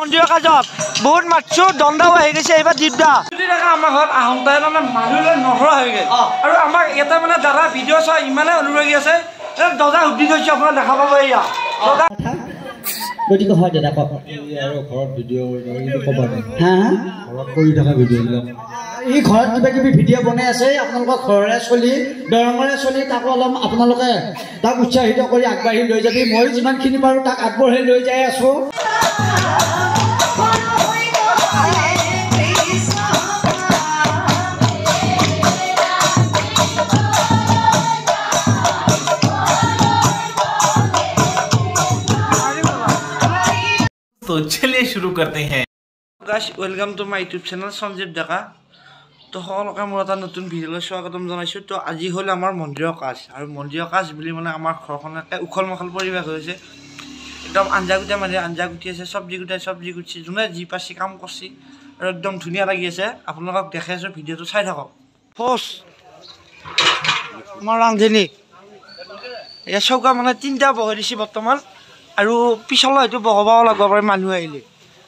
মন্দিৰৰ কাজত বহুত মাতছো দণ্ডাও আহি গৈছে এইবাৰ দিবদা আমাৰ ঘৰত আহোঁতে মানে মানুহে নহৰা হৈ গ'ল আৰু আমাৰ ইয়াতে মানে দাদা ভিডিঅ' চোৱা ইমানে অনুৰাগী আছে দাদা সুধি থৈছে আপোনাৰ দেখা পাব এয়া দাদা গতিকে হয় দাদা কওক আৰু ঘৰত ভিডিঅ' ক'ব হা ঘৰত কৰি থকা ভিডিঅ'বিলাক এই ঘৰত কিবা কিবি ভিডিঅ' বনাই আছে আপোনালোকৰ ঘৰৰে চলি দৰঙৰে চলি তাকো অলপ আপোনালোকে তাক উৎসাহিত কৰি আগবাঢ়ি লৈ যাবি মই যিমানখিনি পাৰোঁ তাক আগবঢ়াই লৈ যাই আছোঁ तो चलिए शुरू करते हैं guys welcome to my YouTube channel Sanjeev Deka तो সকলোকে মোৰ এটা নতুন ভিডিঅ'লৈ স্বাগতম জনাইছোঁ তো আজি হ'ল আমাৰ মন্দিৰৰ কাজ আৰু মন্দিৰৰ কাজ বুলি মানে আমাৰ ঘৰখন এটা উখল মাখল পৰিৱেশ হৈছে একদম আঞ্জা গুটি আছে চব্জি গুটি যোনে যি পাছি কাম কৰিছে আৰু একদম ধুনীয়া লাগি আছে আপোনালোকক দেখাই আছোঁ ভিডিঅ'টো চাই থাকক ফোৰ্চ আমাৰ ৰান্ধনী এয়া চৌকা মানে তিনিটা বহাই দিছে বৰ্তমান আৰু পিছলৈ হয়তো বহাবও লাগিব পাৰে মানুহ আহিলে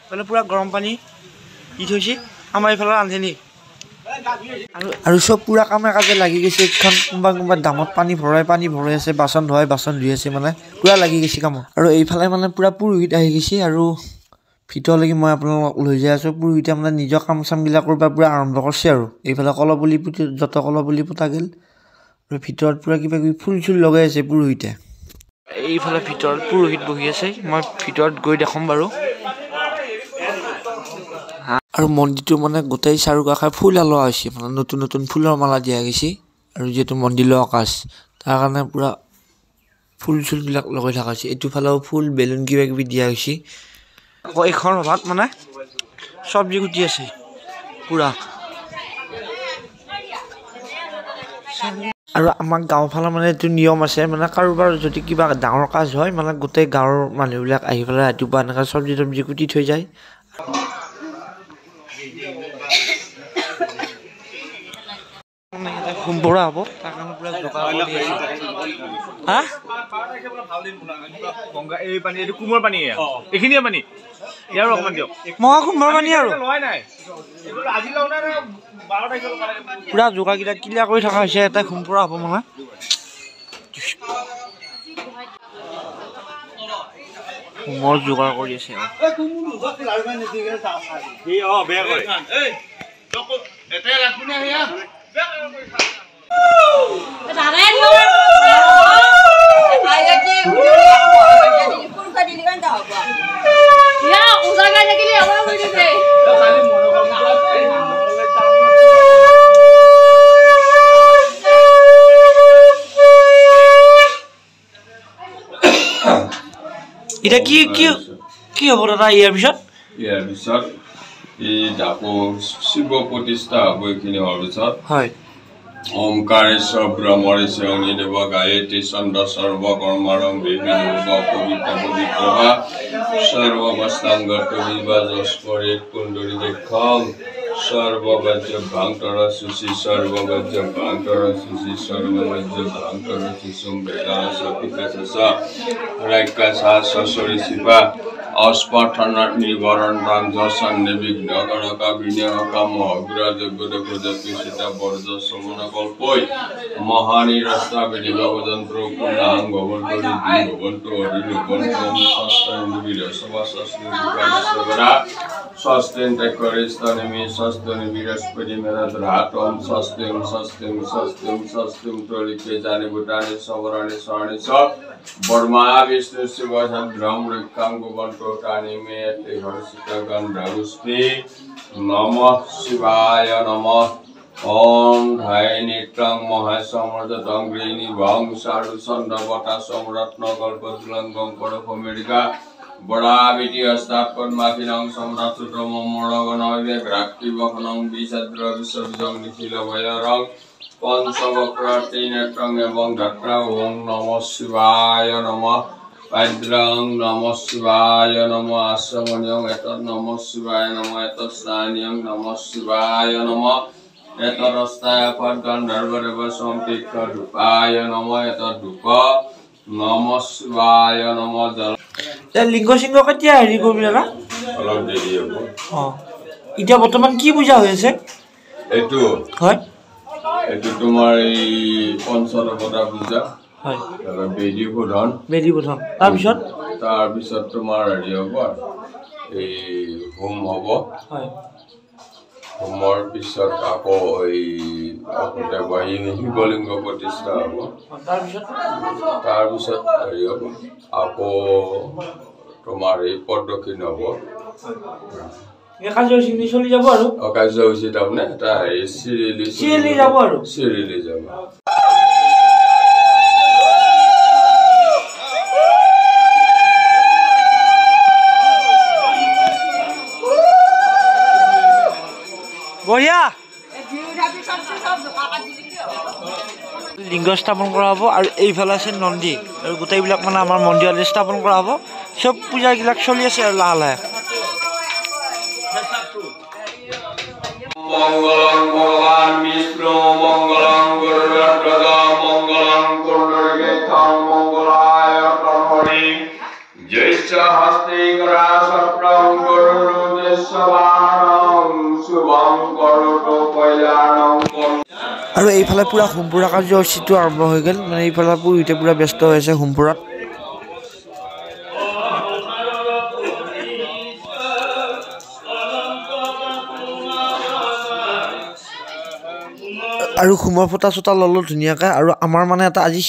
মানে পুৰা গৰম পানী দি থৈছে আমাৰ এইফালে ৰান্ধনী আৰু চব পুৰা কামে কাজে লাগি গৈছে এইখন কোনোবা দামত পানী ভৰাই আছে বাচন ধুৱাই বাচন ধুই আছে মানে পুৰা লাগি গৈছে কামত আৰু এইফালে মানে পুৰা পুৰোহিত আহি গৈছে আৰু ভিতৰলৈকে মই আপোনালোকক লৈ যাই আছোঁ পুৰোহিতে মানে নিজৰ কাম চামবিলাকৰ পৰা পুৰা আৰম্ভ কৰিছে আৰু এইফালে কলপুলি যত কলপুলি পতা গ'ল আৰু ভিতৰত পুৰা কিবা কিবি ফুল চুল লগাই আছে পুৰোহিতে এইফালে ভিতৰত পুৰোহিত বহি আছে মই ভিতৰত গৈ দেখাম বাৰু আৰু মন্দিৰটো মানে গোটেই চাৰিওকাষে ফুল লোৱা হৈছে মানে নতুন ফুলৰ মালা দিয়া গৈছে আৰু যিহেতু মন্দিৰৰ আকাশ তাৰ কাৰণে পুৰা ফুল চুলবিলাক লগাই থকা হৈছে এইটো ফালেও ফুল বেলুন কিবা কিবি দিয়া হৈছে আকৌ এইখন সভাত মানে চব্জি গুটি আছে পুৰা আৰু আমাৰ গাঁওফালে মানে এইটো নিয়ম আছে মানে কাৰোবাৰ যদি কিবা ডাঙৰ কাজ হয় মানে গোটেই গাঁৱৰ মানুহবিলাক আহি পেলাই ৰাতিপুৱা এনেকৈ চব্জি কুটি থৈ যায় সম্পূৰ্ণ হ'ব তাৰ কাৰণে পুৰা জোগাৰ কৰি হা গংগা এই পানী এইটো কুমৰ পানী এইখিনিয়ে পানী ইয়াৰ অকমান দিয়ক মহা কুম্ভৰ পানী আৰু পুৰা যোগাৰকেইটা ক্লিয়াৰ কৰি থকা হৈছে এটা সম্পূৰ্ণ হ'ব মানে হোমৰ যোগাৰ কৰি আছে এটা কি হ'ব দাদা ইয়াৰ পিছত এই আকৌ শিৱ প্ৰতিষ্ঠা হ'ব এইখিনি হোৱাৰ পিছত হয় ওমকাৰেশ্বৰ ব্ৰহ্মৰেশ্বৰ অগ্নিদেৱ গায়ত্ৰী চন্দ্ৰ সৰ্বকৰ্মাৰং পবিত্ৰবা সৰ্ববস্তাংগতবিবা যস্পৰে কুণ্ডলী দেখং সৰ্ববাজ্য ভাংতৰ সুচি সৰ্ববাজ্য ভাংতৰ সুচি সৰ্ববাজ্য ভাংতৰ সুচুম বেদাৰ সপিকাছ ৰাক্ষসা সসৰি শিৱা অস্পৰ্থনাথ নিবৰণ ৰাঞ্জন নিবিঘ্ন কৰকা বিনিয়োগা মহাগ্ৰযোগ্য প্ৰজাতি সীতা বৰ্জ সমন কল্পই মহানিৰস্তা বিধিভগযন্ত্ৰ পুনাং ভৱন্তৰি ভৱন্ত অৰিলুবন্তম সস্তেন বিৰসবা সস্তেন সস্তেন তেকৰিস্তনিমি সস্তেন বৃহস্পতি মেধাতম সস্তেন ত্ৰলিকে জানি ভূতানি সবৰাণি স্বৰ্ণি চ বৰ্মা বিষ্ণু শিৱ চন্দ্ৰম ৰক্ষাং গোবন্ত কানি মে হৰ্ষিত গন্ধাগুষ্টি নমঃ শিৱায় নমঃ ওম ধাই নিত্যং মহাসমৰ্জতং গ্ৰীণী ভং সাৰু চন্দ্ৰবতা সমৰত্ন কল্পতুলংগং পৰফমেৰিকা বৰাবিতি অস্তাপন্মাখিনং সম্ৰাট্টম মৰগনবে গ্ৰাক্তিবখনং বিসাদ্ৰ বিশ্ববিজং নিখিল ভয়ৰং পঞ্চবক্ৰতি নেত্ৰং এবং ধাত্ৰা ওং নমঃ শিৱায় নমঃ পাদ্ৰং নমঃ শিৱায় নমঃ আশ্ৰমণীয়ং এতৎ নমঃ শিৱায় নমঃ এতৎ স্নানীয়ং নমঃ শিৱায় নমঃ এতৎ অস্তায় পদ গন্ধৰ্বদেৱ সম্পৃক্ষ ধূপায় নমঃ এতৎ ধূপ নমঃ শিৱায় নমঃ জল লিংগ সিংহ কেতিয়া হেৰি কৰিবি দাদা অলপ দেৰি হ'ব। এতিয়া বৰ্তমান কি পূজা হৈ আছে? এইটো হয়, এইটো তোমাৰ এই পঞ্চদেৱতা পূজা, হয়, বেদী শোধন, বেদী প্ৰথম, তাৰপিছত তোমাৰ হেৰি হ'ব, এই হোম হ'ব। হয়, হোমৰ পিছত আকৌ এই শিৱলিংগ প্ৰতিষ্ঠা হ'ব। তাৰপিছত হেৰি হ'ব, আকৌ তোমাৰ এই প্ৰদক্ষিণ হ'ব। কাৰ্যসূচী চলি যাব আৰু কাৰ্যসূচী তাৰমানে এটা হেৰি চিৰিলি যাব আৰু চিৰিলি যাব। বঢ়িয়া। লিংগ স্থাপন কৰা হ'ব আৰু এইফালে আছে নন্দী আৰু গোটেইবিলাক মানে আমাৰ মন্দিৰত স্থাপন কৰা হ'ব। চব পূজাবিলাক চলি আছে আৰু লাহে লাহে। মংগলং ভগৱান বিষ্ণু মংগলং গুৰুদ্বাদ মংগলং কুণ্ডলিকেশং মংগলায় তন্মণি জ্যৈষ্ঠ হস্তে কৰা সপ্ৰং গুৰুদেশবাণং শুভং কৰোতু কল্যাণং। আৰু এইফালে পুৰা হোমপুৰা কাৰ্যসূচীটো আৰম্ভ হৈ গ'ল। মানে এইফালে পুৰোহিতে পুৰা ব্যস্ত হৈ আছে হোমপুৰাত। আৰু হোমৰ ফটা চটা ল'লোঁ ধুনীয়াকৈ। আৰু আমাৰ মানে এটা আজি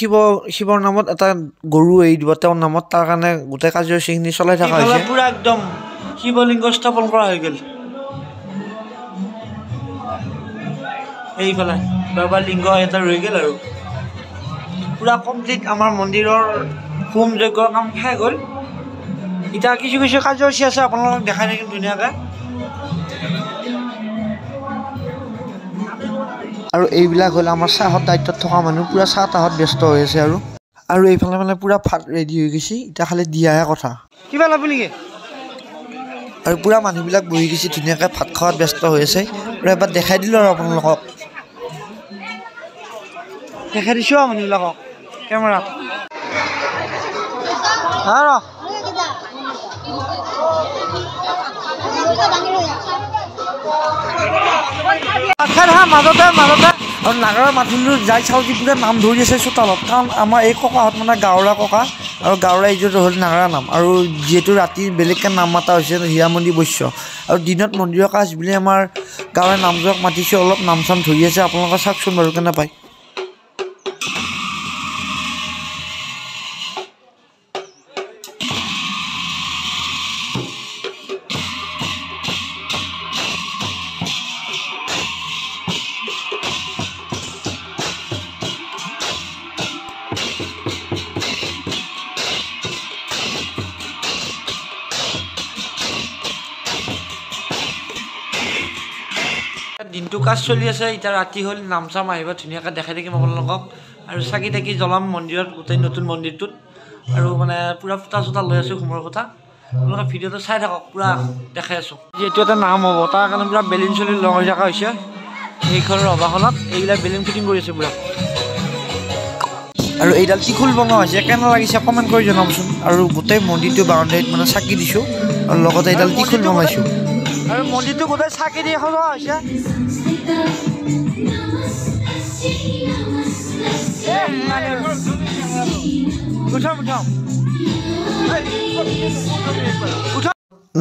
শিৱৰ নামত এটা গৰু এৰি দিব তেওঁৰ নামত, তাৰ কাৰণে গোটেই কাৰ্যসূচীখিনি চলাই থকা হৈছে। পুৰা একদম শিৱলিংগ স্থাপন কৰা হৈ গ'ল। এইফালে বাবা লিংগ এটা ৰৈ গ'ল আৰু পুৰা কমপ্লিট আমাৰ মন্দিৰৰ হোম যজ্ঞৰ কাম শেষ হ'ল। এতিয়া কিছু কিছু কাৰ্যসূচী আছে, আপোনালোকক দেখাই থাকিম ধুনীয়াকৈ। আৰু এইবিলাক হ'ল আমাৰ চাহত দায়িত্বত থকা মানুহ, পুৰা চাহ তাহত ব্যস্ত হৈ আছে। আৰু এইফালে মানে পুৰা ভাত ৰেডি হৈ গৈছে, এতিয়া খালি দিয়াহে কথা। কিবা ল'ব নেকি? আৰু পুৰা মানুহবিলাক বহি গৈছে ধুনীয়াকৈ ভাত খোৱাত ব্যস্ত হৈ আছে। আৰু এবাৰ দেখাই দিলোঁ আৰু আপোনালোকক দেখাই দিছোঁ আৰু মানুহবিলাকক কেমেৰাত। মাজতে আৰু নাগাৰা মাথোনটো যাই চাওঁ যে পুৰা নাম ধৰি আছে চোতালত। কাৰণ আমাৰ এই ককাহঁত মানে গাঁৱৰা ককা, আৰু গাঁৱৰা এইযোৰটো হ'ল নাগাৰা নাম। আৰু যিহেতু ৰাতি বেলেগকৈ নাম মাতা হৈছে হীৰামণি বৈশ্য, আৰু দিনত মন্দিৰৰ কাজ বুলি আমাৰ গাঁৱৰ নামযোৰক মাতিছোঁ। অলপ নাম চাম ধৰি আছে, আপোনালোকে চাওকচোন বাৰু কেনে পায়। দিনটো কাজ চলি আছে, এতিয়া ৰাতি হ'ল, নাম চাম আহিব ধুনীয়াকৈ দেখাই থাকিম আপোনালোকক। আৰু চাকি তাকি জ্বলাম মন্দিৰত, গোটেই নতুন মন্দিৰটোত। আৰু মানে পুৰা ফুটা চুটা লৈ আছোঁ হোমৰ ফুটা। আপোনালোকে ভিডিঅ'টো চাই থাকক, পুৰা দেখাই আছোঁ। যিহেতু এটা নাম হ'ব তাৰ কাৰণে পুৰা বেলুন চেলুন লগাই থকা হৈছে এইখন সভাখনত। এইবিলাক বেলুন ফিটিং কৰি আছে পুৰা। আৰু এইডাল ত্ৰিশূল বনোৱা হৈছে, কেনে লাগিছে কমেণ্ট কৰি জনাবচোন। আৰু গোটেই মন্দিৰটো বাউণ্ডেৰীত মানে চাকি দিছোঁ, আৰু লগতে এইডাল ত্ৰিশূল বনাইছোঁ। আৰু মন্দিৰটো গোটেই চাকি দি সজোৱা হৈছে।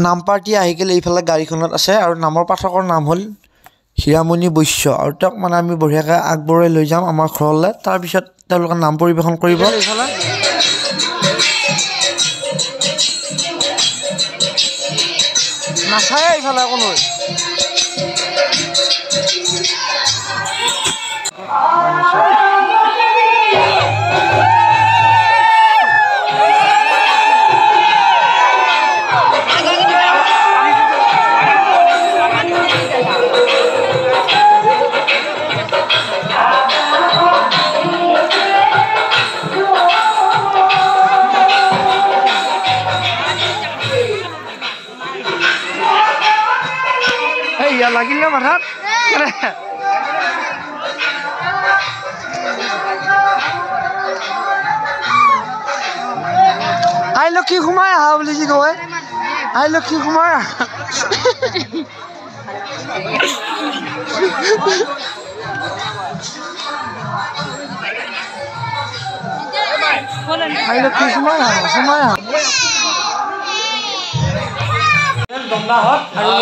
নাম পাৰ্টি আহি গ'লে এইফালে গাড়ীখনত আছে, আৰু নামৰ পাঠকৰ নাম হ'ল হীৰামণি বৈশ্য। আৰু তেওঁক মানে আমি বঢ়িয়াকৈ আগবঢ়াই লৈ যাম আমাৰ ঘৰলৈ। তাৰপিছত তেওঁলোকে নাম পৰিৱেশন কৰিব। এইফালে নাচায় এইফালে কোনো। লাগিল না মাথাত আই লক্ষী সোমাই আহা বুলি যি কয়। আই লক্ষ্মী কুমাৰ আই লক্ষ্মী কুমাৰ দাদাহঁত আৰু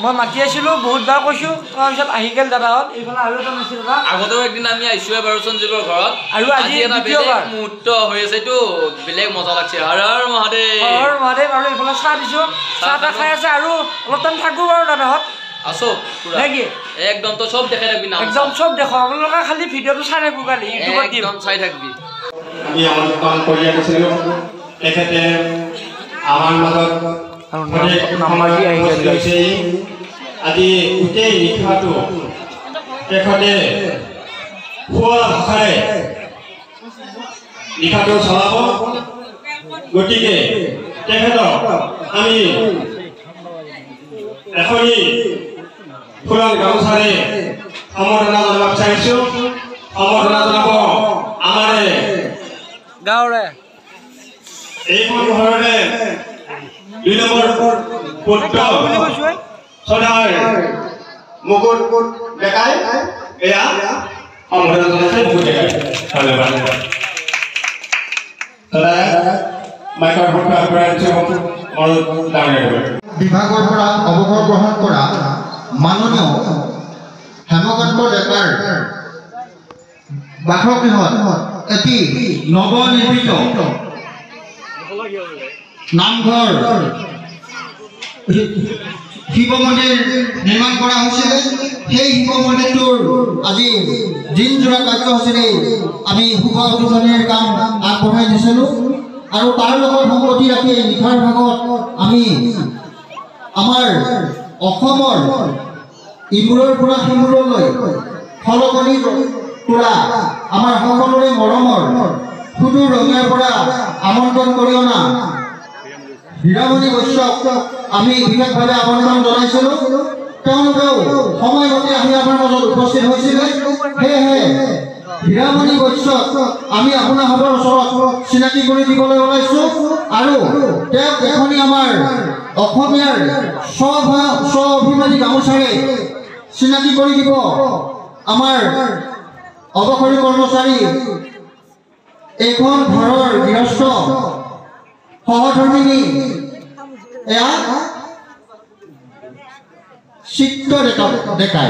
মই মাতি আছিলোঁ বহুতবাৰ কৈছোঁ তাৰপিছত আহি গ'ল দাদাহঁত এইফালে আৰু এটা নাছিল দাদা আগতেও একদিন আমি আহিছোৱে বাৰু সঞ্জীৱৰ ঘৰত আৰু আজি এটা বেলেগ মুহূৰ্ত হৈ আছে এইটো বেলেগ মজা লাগছে হৰ হৰ মহাদেৱ আৰু এইফালে চাহ দিছোঁ চাহ তাহ খাই আছে আৰু অলপ টাইম থাকোঁ বাৰু দাদাহঁত আছো নেকি একদম তো সব দেখাই থাকবি না একদম সব দেখো আপোনালোকে খালি ভিডিঅ'টো চাই থাকো কালি ইউটিউবত দিম একদম চাই থাকবি আমি আমন্ত্ৰণ কৰি আনিছিলোঁ তেখেতে আমাৰ মাজত আজি গোটেই নিশাটো তেখেতে খোৱা ভাষাৰে নিশাটো চলাব গতিকে তেখেতক আমি এখনি ফুলৰ গামোচাৰে সম্বৰ্ধনা জনাব বিচাৰিছোঁ সম্বৰ্ধনা জনাব আমাৰ গাঁৱৰে এইখন ঘৰতে 2 নম্বৰ পুত্ৰ সদায় মুকুট ডেকাই এয়া সম্বৰ্ধনা জনাইছে মুকুট ডেকাই ধন্যবাদ সদায় মাইকৰ ফটো আগবঢ়াই দিছোঁ বিভাগৰ পৰা অৱসৰ গ্ৰহণ কৰা মাননীয় হেমকান্ত ডেকাৰ বাসগৃহত এটি নৱনিৰ্মিত নামঘৰ শিৱ মন্দিৰ নিৰ্মাণ কৰা হৈছিলে সেই শিৱ মন্দিৰটোৰ আজি দিনজোৰা কাৰ্যসূচীৰে আমি শুভ উদ্বোধনীৰ কাম আগবঢ়াই দিছিলোঁ আৰু তাৰ লগত সংগতি ৰাখি নিশাৰ ভাগত আমি আমাৰ অসমৰ ইমূৰৰ পৰা সিমূৰলৈ খলকনি তোলা আমাৰ সকলোৰে মৰমৰ সুদূৰ ৰঙিয়াৰ পৰা আমন্ত্ৰণ কৰি অনা হীৰামণি বৈশ্যক আমি বিশেষভাৱে আমন্ত্ৰণ জনাইছিলোঁ তেওঁলোকেও সময়মতে আহি আমাৰ মাজত উপস্থিত হৈছিলে সেয়েহে হীৰামণি বৈশ্যক আমি আপোনালোকৰ ওচৰত চিনাকি কৰি দিবলৈ ওলাইছোঁ আৰু তেওঁক এখনি আমাৰ অসমীয়াৰ স্বাভিমানী গামোচাৰে চিনাকি কৰি দিব আমাৰ অৱসৰী কৰ্মচাৰী এইখন ঘৰৰ গৃহস্থ সহধৰ্মিনী এয়া চিত্ৰ ডেকাই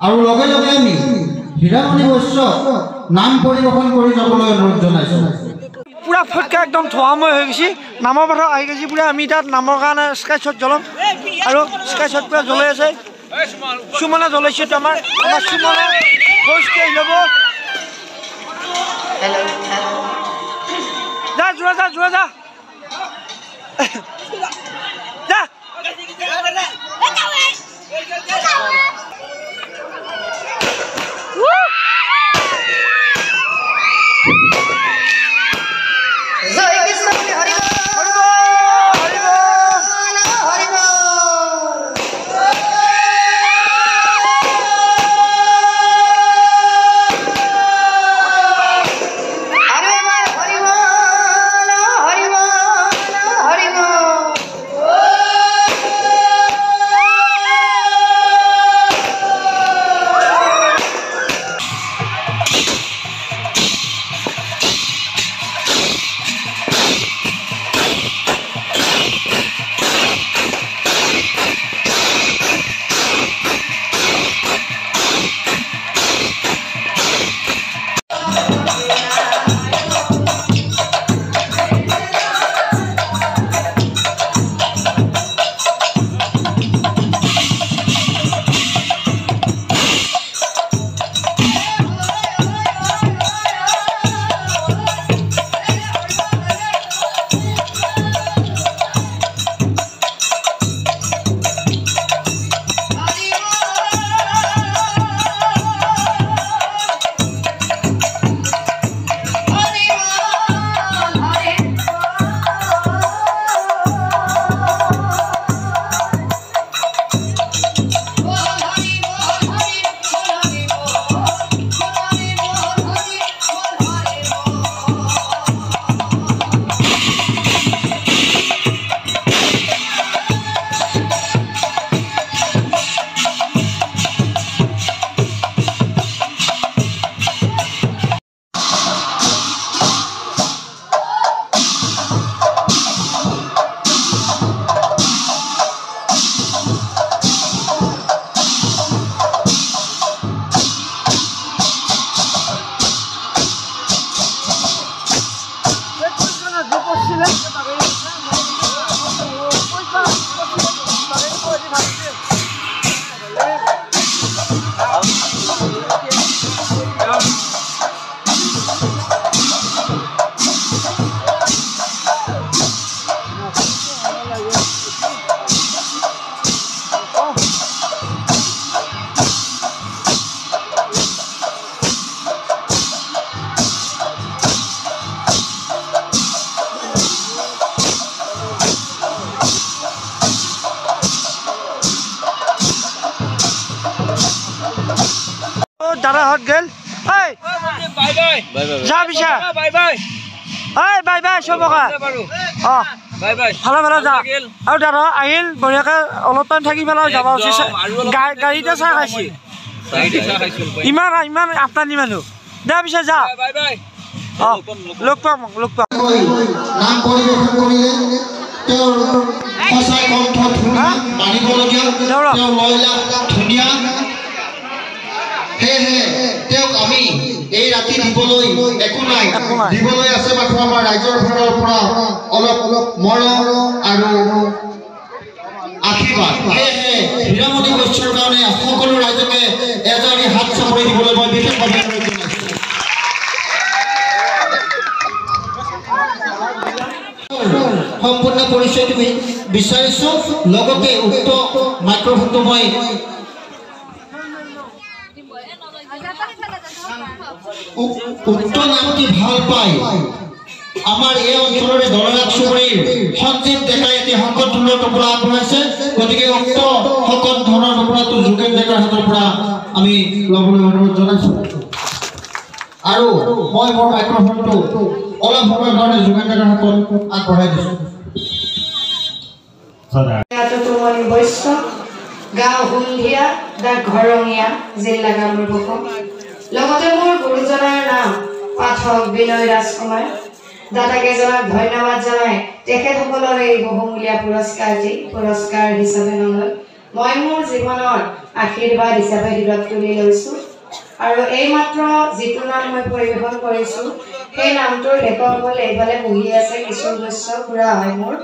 আৰু লগে লগে আমি হীৰামণি বৈশ্যক নাম পৰিৱেশন কৰি যাবলৈ অনুৰোধ জনাইছোঁ পুৰা ফটকা একদম ধোৱাময় হৈ গৈছে নামৰ পথাৰত আহি গৈছে পুৰা আমি তাত নামৰ কাৰণে স্কাই শ্বট জ্বলাম আৰু স্কাই শ্বট পুৰা জ্বলাই আছে সুমনা জ্বলাইছে আমাৰ সুমনা ভইচটো আহি ল'ব যা যোৱা যা যোৱা যা যা হরিবল এই যা বিশা বাই বাই চবকা অঁ ভালে ভালে যা আৰু দাদা আহিল বঢ়িয়াকে অলপ টাইম থাকি পেলাই যাব গাড়ীতে চাহ খাইছে ইমান আপনানি মানুহ দে পিছে যা অঁ লগ পাম নাম পৰিৱেশন কৰিলে তেওঁৰ সঁচাই কণ্ঠ মানিবলগীয়া তেওঁৰ লয়লা ধুনীয়া সেয়েহে তেওঁক আমি এই ৰাতি দিবলৈ একো নাই দিবলৈ আছে মাথো আমাৰ ৰাইজৰ ফালৰ পৰা অলপ মৰম আৰু আশীৰ্বাদ সেয়েহে হীৰামণি বৈশ্যৰ কাৰণে সকলো ৰাইজকে এজনী হাত চাপৰি দিবলৈ মই বিশেষভাৱে অনুৰোধ জনাইছোঁ সম্পূৰ্ণ পৰিচয়টো বিচাৰিছোঁ লগতে উক্ত মাইক্ৰফোনটো মই উক্ত নামটি ভাল পাই আমাৰ এই অঞ্চলৰে দলৰাজ চুবুৰীৰ সঞ্জীৱ ডেকাই এতিয়া শংকৰ ধৰণৰ টুকুৰা আগবঢ়াইছে গতিকে উক্ত শংকৰ ধৰণৰ টুকুৰাটো যোগেন ডেকাৰ হাতৰ পৰা আমি ল'বলৈ অনুৰোধ জনাইছোঁ আৰু মই মোৰ মাইক্ৰফোনটো অলপ সময়ৰ কাৰণে যোগেন ডেকাৰ হাতত আগবঢ়াই দিছোঁ গাঁও হুলধীয়া দা ঘৰঙীয়া জিলা কামৰূপ লগতে মোৰ গুৰুজনাৰ নাম পাঠক বিনয় ৰাজকুমাৰ দাদাকেইজনক ধন্যবাদ জনাই তেখেতসকলৰ এই বহুমূলীয়া পুৰস্কাৰ হিচাপে নলয় মই মোৰ জীৱনৰ আশীৰ্বাদ হিচাপে হৃদয়ত তুলি লৈছোঁ আৰু এইমাত্ৰ যিটো নাম মই পৰিৱেশন কৰিছোঁ সেই নামটোৰ লেখকসকলে এইফালে বহি আছে কিশোৰ বৈশ্য খুৰা হয় মোৰ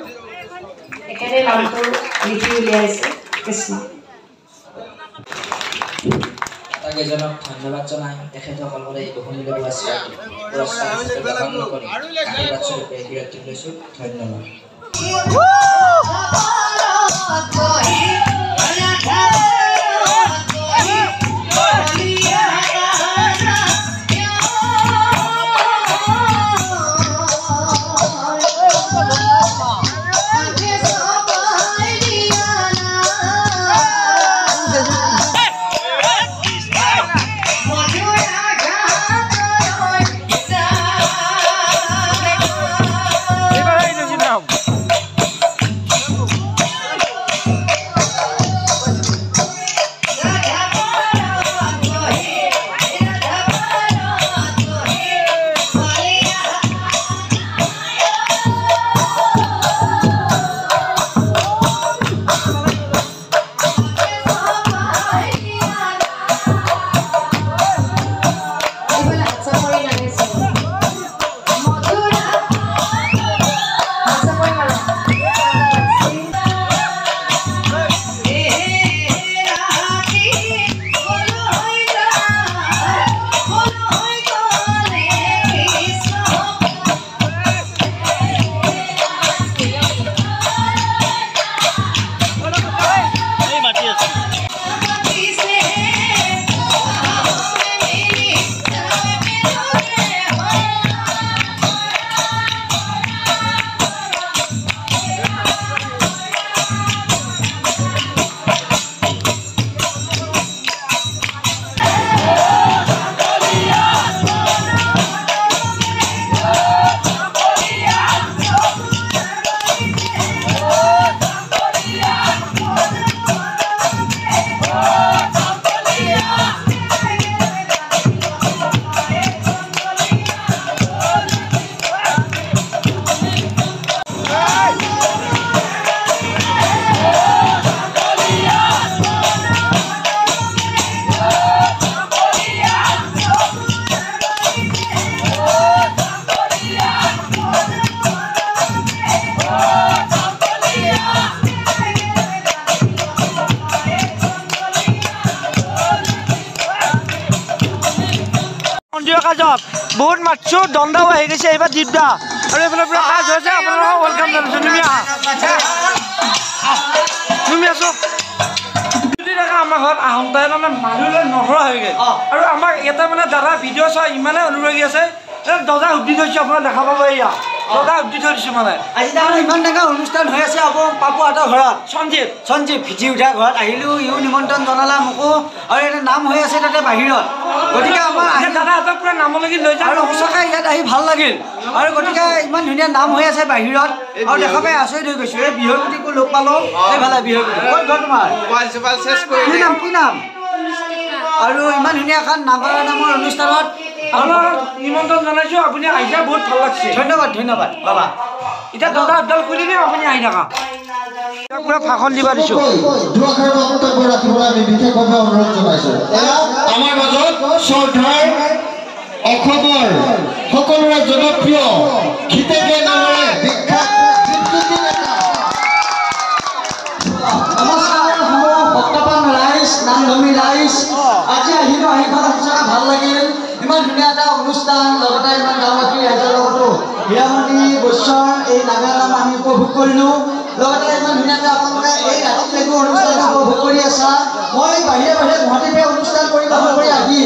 একেবাৰে নামটো লিখি উলিয়াইছে কৃষ্ণ কেইজনক ধন্যবাদ জনাই তেখেতসকললৈ এই বহুমূল্য পুৰস্কাৰ গ্ৰহণ কৰি আশীৰ্বাদ স্বৰূপে বিৰতি লৈছোঁ ধন্যবাদ বহুত মাতছো দণ্ডাও আহি গৈছে এইবাৰ দীপদা আৰু এইফালে পুৰা কাজ হৈছে আপোনালোকক ৱেলকাম জনাইছোঁ তুমি আছো আমাৰ ঘৰত আহোঁতে মানে মানুহ নধৰা হৈ গ'ল আৰু আমাক ইয়াতে মানে দাদা ভিডিঅ' চোৱা ইমানে অনুৰাগী আছে দৰ্জা সুধি থৈছোঁ আপোনাক দেখা পাব এয়া লগা উদ্দি থৈ দিছোঁ মানে আজি তাৰমানে ইমান ডাঙৰ অনুষ্ঠান হৈ আছে পাপুহঁতৰ ঘৰত সঞ্জীৱ ভিজি উঠা ঘৰত আহিলোঁ ইও নিমন্ত্ৰণ জনালা মোকো আৰু এটা নাম হৈ আছে তাতে বাহিৰত গতিকে আমাৰ দাদাহঁতক পুৰা নামলৈকে লৈ যাওঁ আৰু সঁচাকৈ ইয়াত আহি ভাল লাগিল আৰু গতিকে ইমান ধুনীয়া নাম হৈ আছে বাহিৰত আৰু দেখা পাই আচৰিত হৈ গৈছোঁ এই বিহুগুটিকো লগ পালোঁ এইফালে বিহুগুটি ক'ত ঘৰ তোমাৰ কি নাম আৰু ইমান ধুনীয়া এখন নাগৰা নামৰ অনুষ্ঠানত আপোনাক নিমন্ত্ৰণ জনাইছোঁ আপুনি আহিছে বহুত ভাল লাগছে ধন্যবাদ বাবা এতিয়া দৰ্জাডাল খুলি দিম আপুনি আহি থাকা পুৰা ভাষণ দিব দিছোঁ আমি বিশেষভাৱে অনুৰোধ জনাইছোঁ আমাৰ মাজত শ্ৰদ্ধাৰ অসমৰ সকলোৰে জনপ্ৰিয় খিতেকে নামেৰে বিখ্যাত ভক্তপান ৰাইজ নামধমী ৰাইজ আজি আহিলোঁ আহি ভাল সঁচাকৈ ভাল লাগিল ইমান ধুনীয়া এটা অনুষ্ঠান লগতে ইমান গাঁওবাসী ৰাইজৰ লগতো হীৰামণি বৈশ্যৰ এই নাগাৰা নাম আমি উপভোগ কৰিলোঁ লগতে ইমান ধুনীয়াকৈ আপোনালোকে এই ৰাতিলৈকে অনুষ্ঠানটো উপভোগ কৰি আছা মই বাহিৰে গুৱাহাটীৰ পৰা অনুষ্ঠান পৰিৱেশন কৰি আহি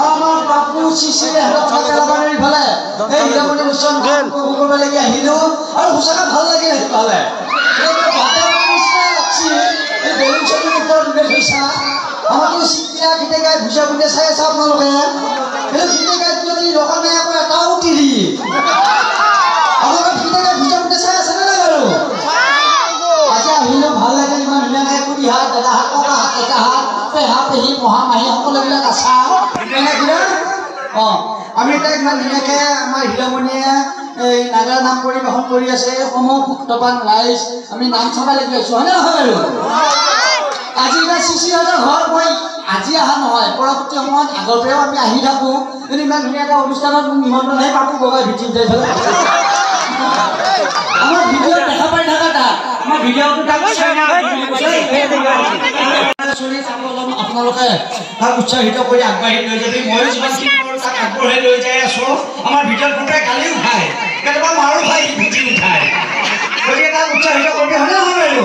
আমাৰ পাপু চিচিৰে ইফালে এই হীৰামণি বৈশ্যৰ উপভোগ কৰিবলৈকে আহিলোঁ আৰু সঁচাকৈ ভাল লাগিল সেইফালে আমাকে চিন্তা খিটেকাই ভুজা বুটে চাই আছে আপোনালোকে কিন্তু খিটেকাইত যদি ৰখা নাই আকৌ এটাও তিৰি আপোনালোকে খিটেকাই ভুজা বুটে চাই আছে নে নাই বাৰু আজি আহিলেও ভাল লাগে ইমান ধুনীয়াকৈ খুৰীহাত দাদাহাত ককাহাত ককাহাত পেহা পেহী মহামাহী সকলোবিলাক আছা আমি এতিয়া ইমান ধুনীয়াকৈ আমাৰ হীৰামণিয়ে এই নাগাৰা নাম পৰিৱেশন কৰি আছে সমূহ ভক্তপান ৰাইজ আমি নাম চাব লাগি আছোঁ হয়নে নহয় বাৰু আজি এতিয়া চিচিহঁতৰ ঘৰত মই আজি অহা নহয় পৰৱৰ্তী সময়ত আগৰ পৰাও আমি আহি থাকোঁ কিন্তু ইমান ধুনীয়া এটা অনুষ্ঠানত মোক নিমন্ত্ৰণ আহি পাপু বগাই ভিটি উঠাই পেলাই আমাৰ ভিডিঅ'ত দেখা পাই থাকা তাত আমাৰ ভিডিঅ'টো আপোনালোকে তাক উৎসাহিত কৰি আগবাঢ়ি লৈ যাবি ময়ো যিমানখিনি তাক আগবঢ়াই লৈ যাই আছোঁ আমাৰ ভিডিঅ'ত কোনোবাই গালি উঠায় কেতিয়াবা মাৰো খাই ভিটি উঠায় গতিকে তাক উৎসাহিত কৰি হয়নে নহয় বাৰু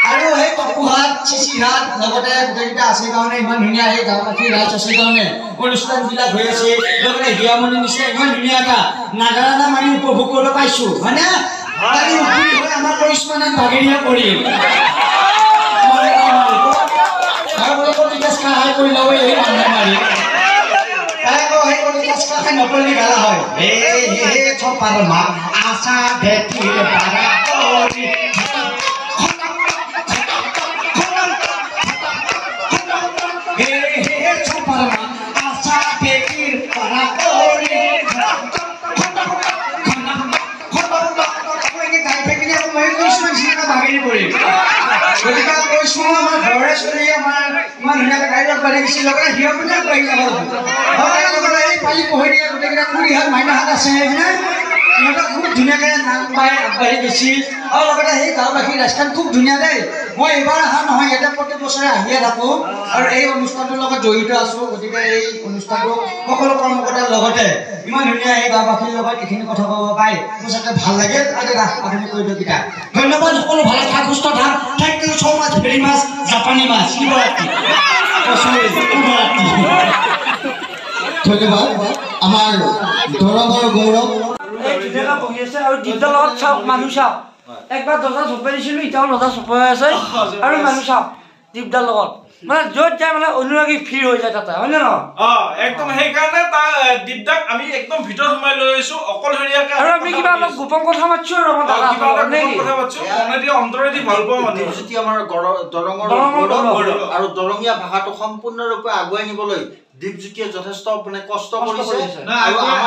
আৰু সেই পাপুহাত চিচিহাত লগতে গোটেইকেইটা আছে কাৰণে ইমান ধুনীয়া সেই গাঁওবাসী ৰাইজ আছে কাৰণে অনুষ্ঠানবিলাক হৈ আছে লগতে হীৰামণিৰ নিচিনা ইমান ধুনীয়া এটা নাগাৰা নাম আমি উপভোগ কৰিব পাইছোঁ হয়নে আমাৰ পৰিশ্ৰমত ভাগিনীয়ে কৰিম সহায় কৰি লব এই মানুহে মাৰি নকৰিলে গালা হয় আশা ভেটিৰ আমাৰ ঘৰৰে চলি আমাৰ ইমান ধুনীয়াকৈ গাড়ী আগবাঢ়ি গৈছে লগতে হীৰামণি আগবাঢ়ি যাব লগতে এই পালি পোহৰীয়া গোটেইকেইটা খুৰীহাত মাইনাহাত আছে হয়নে সিহঁতক খুব ধুনীয়াকৈ নাম পাই আগবাঢ়ি গৈছে আৰু লগতে সেই গাঁওবাসী ৰাস্তাত খুব ধুনীয়া দেই মই এইবাৰ অহা নহয় ইয়াতে প্ৰত্যেক বছৰে আহিয়ে থাকোঁ আৰু এই অনুষ্ঠানটোৰ লগত জড়িত আছোঁ গতিকে এই অনুষ্ঠানটো সকলো কৰ্মকৰ্তাৰ লগতে ইমান ধুনীয়া এই গাঁওবাসীৰ লগত এইখিনি কথা ক'ব পাই সঁচাকৈ ভাল লাগে আপুনি কৈ দিয়ক কেইটা ধন্যবাদ সকলো ভালে থাক সুস্থ থাক thank you so' much very much জাপানী মাছ শিৱৰাত্ৰি ধন্যবাদ আমাৰ দৰঙৰ গৌৰৱ বহি আছে আৰু দীপদাৰ লগত চাওক মানুহ চাওক একবাৰ দৰ্জা চপাই দিছিলোঁ এতিয়াও দৰ্জা চপাই আছে আৰু মানুহ চাওক দীপদাৰ লগত মানে য'ত যায় মানে অনুৰাগী ভিৰ হৈ যায় তাতে হয় নে নহয় একদম সেইকাৰণে তাৰ দীপদাক আমি একদম ভিতৰত সোমাই লৈ আহিছোঁ অকলশৰীয়াকৈ আৰু আমি কিবা অলপ গোপন কথা পাতিছোঁ আৰু আমাৰ দাদা কথা পাতিছোঁ মনেদি অন্তৰেদি ভাল পাওঁ মানে দীপজ্যোতি আমাৰ দৰঙৰ গৌৰৱ আৰু দৰঙীয়া ভাষাটো সম্পূৰ্ণৰূপে আগুৱাই নিবলৈ দীপজ্যোতিয়ে যথেষ্ট মানে কষ্ট কৰিছে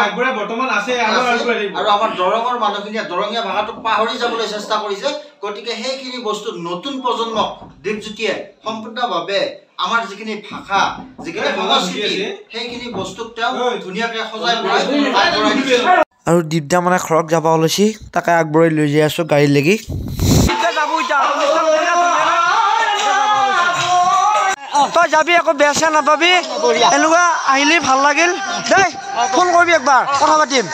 আগবঢ়াই বৰ্তমান আছে আৰু আমাৰ দৰঙৰ মানুহখিনিয়ে দৰঙীয়া ভাষাটো পাহৰি যাবলৈ চেষ্টা কৰিছে গতিকে সেইখিনি বস্তু নতুন প্ৰজন্মক দীপজ্যোতিয়ে সম্পূৰ্ণভাৱে আমাৰ যিখিনি ভাষা যিখিনি সংস্কৃতি সেইখিনি বস্তুক তেওঁ ধুনীয়াকৈ সজাই পৰাই আগবঢ়াই দিছে আৰু দীপদা মানে ঘৰত যাব ওলাইছি তাকে আগবঢ়াই লৈ যাই আছোঁ গাড়ী লাগি তই যাবি আকৌ বেয়া চেয়া নাপাবি এনেকুৱা আহিলে ভাল লাগিল দেই ফোন কৰিবি একবাৰ কথা পাতিম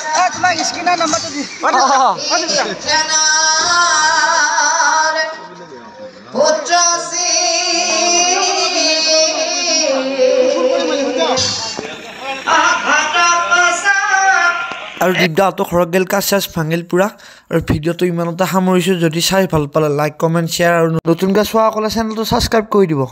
আৰু দীপদাহঁতো ঘৰত গেল কাজ চাজ ভাঙিল পুৰা আৰু ভিডিঅ'টো ইমানতে সামৰিছোঁ যদি চাই ভাল পালে লাইক কমেণ্ট শ্বেয়াৰ আৰু নতুনকৈ চোৱাসকলে চেনেলটো ছাবস্ক্ৰাইব কৰি দিব